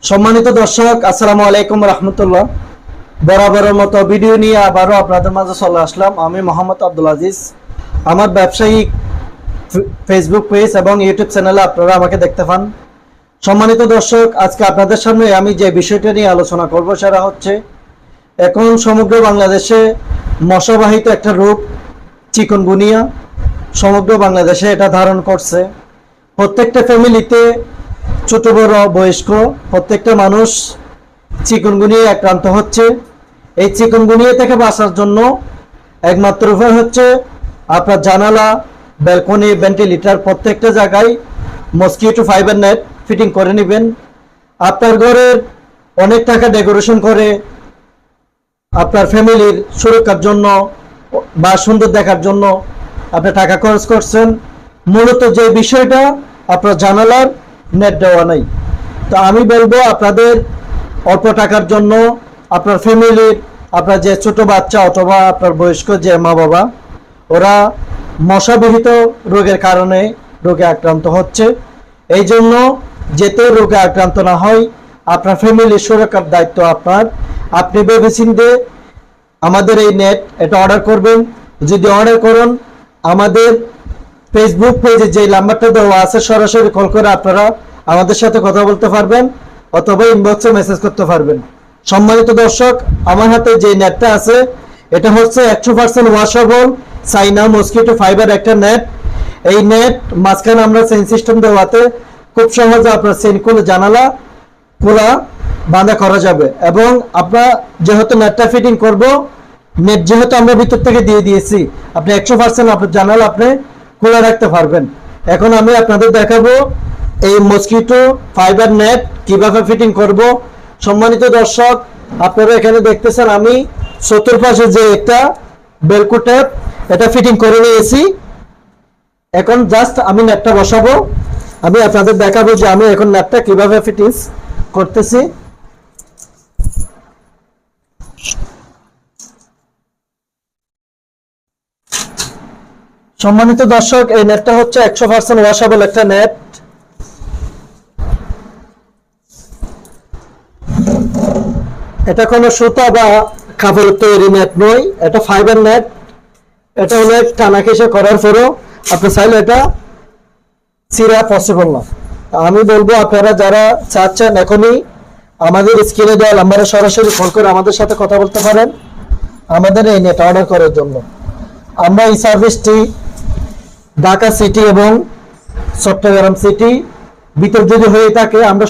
সম্মানিত দর্শক, আসসালামু আলাইকুম রহমতুল্লাহ। বরাবরের মতো ভিডিও নিয়ে আবারও আপনাদের মাঝে চলে আসলাম। আমি মোহাম্মদ আব্দুল আজিজ। আমার ব্যবসায়িক ফেসবুক পেজ এবং ইউটিউব চ্যানেলে আপনারা আমাকে দেখতে পান। সম্মানিত দর্শক, আজকে আপনাদের সামনে আমি যে বিষয়টা নিয়ে আলোচনা করব সেটা হচ্ছে, এখন সমগ্র বাংলাদেশে মশাবাহিত একটা রোগ চিকুনগুনিয়া সমগ্র বাংলাদেশে এটা ধারণ করছে। প্রত্যেকটা ফ্যামিলিতে ছোট বড় বয়স্ক প্রত্যেকটা মানুষ চিকুনগুনিয়া আক্রান্ত হচ্ছে। এই চিকুনগুনিয়া থেকে বাঁচার জন্য একমাত্র উপায় হচ্ছে আপনার জানালা, ব্যালকনি, ভেন্টিলেটর প্রত্যেকটা জায়গায় মসকিটো ফাইবার নেট ফিটিং করে নেবেন। আপনার ঘরের অনেক টাকা ডেকোরেশন করে আপনার ফ্যামিলির সুরক্ষার জন্য বা সুন্দর দেখার জন্য আপনি টাকা খরচ করছেন, মূলত যে বিষয়টা আপনার জানালার নেট দেওয়া নাই। তো আমি বলবো আপনাদের অল্প টাকার জন্য আপনার ফ্যামিলির, আপনার যে ছোট বাচ্চা অথবা আপনার বয়স্ক যে মা বাবা, ওরা মশাবাহিত রোগের কারণে রোগে আক্রান্ত হচ্ছে। এই জন্য যেতে রোগে আক্রান্ত না হয়, আপনার ফ্যামিলির সুরক্ষার দায়িত্ব আপনার। আপনি ভেবেচিন্তে আমাদের এই নেট এটা অর্ডার করবেন। যদি অর্ডার করেন, আমাদের ফেসবুক পেজে যে নাম্বারটা দেওয়া আছে সরাসরি কল করে আপনারা আমাদের সাথে কথা বলতে পারবেন অথবা ইনবক্সে মেসেজ করতে পারবেন। সম্মানিত দর্শক, আমার হাতে যে নেটটা আছে এটা হচ্ছে 100% ওয়াশেবল চাইনা মসকিটো ফাইবার একটা নেট। এই নেট মাঝখানে আমরা চেইন সিস্টেম দেওয়াতে খুব সহজে আপনার চেইন খুলে জানালা খোলা বাঁধা করা যাবে। এবং আপনার যেহেতু নেটটা ফিটিং করব, নেট যেহেতু আমরা ভিতর থেকে দিয়ে দিয়েছি, আপনি 100% আপনার জানালা আপনি খোলা রাখতে পারবেন। এখন আমি আপনাদের দেখাবো এই মসকিটো ফাইবার নেট কিভাবে ফিটিং করব। সম্মানিত দর্শক, আপনারা এখানে দেখতেছেন আমি চতুর্পাশে যে একটা বেলকো ট্যাপ এটা ফিটিং করে নিয়েছি। এখন জাস্ট আমি নেটটা বসাবো। আমি আপনাদের দেখাবো যে আমি এখন নেটটা কিভাবে ফিটিংস করতেছি। সম্মানিত দর্শক, এই নেটটা হচ্ছে 100% ওয়াশেবল একটা নেট। এটা কোনো সুতা বা কাপড়ের তৈরি নেট নয়, এটা ফাইবার নেট। এটা অনেক টানা কেসে করার পরও আপনি চাইলে এটা চিরা পসিবল না। আমি বলবো আপনারা যারা চাচ্ছেন এখনই আমাদের স্ক্রিনে দেওয়া নাম্বারে সরাসরি কল করে আমাদের সাথে কথা বলতে পারেন আমাদের এই নেট অর্ডার করার জন্য। আমরা এই সার্ভিসটি ঢাকা সিটি এবং চট্টগ্রাম সিটি ভিতর যদি হয়ে থাকে আমরা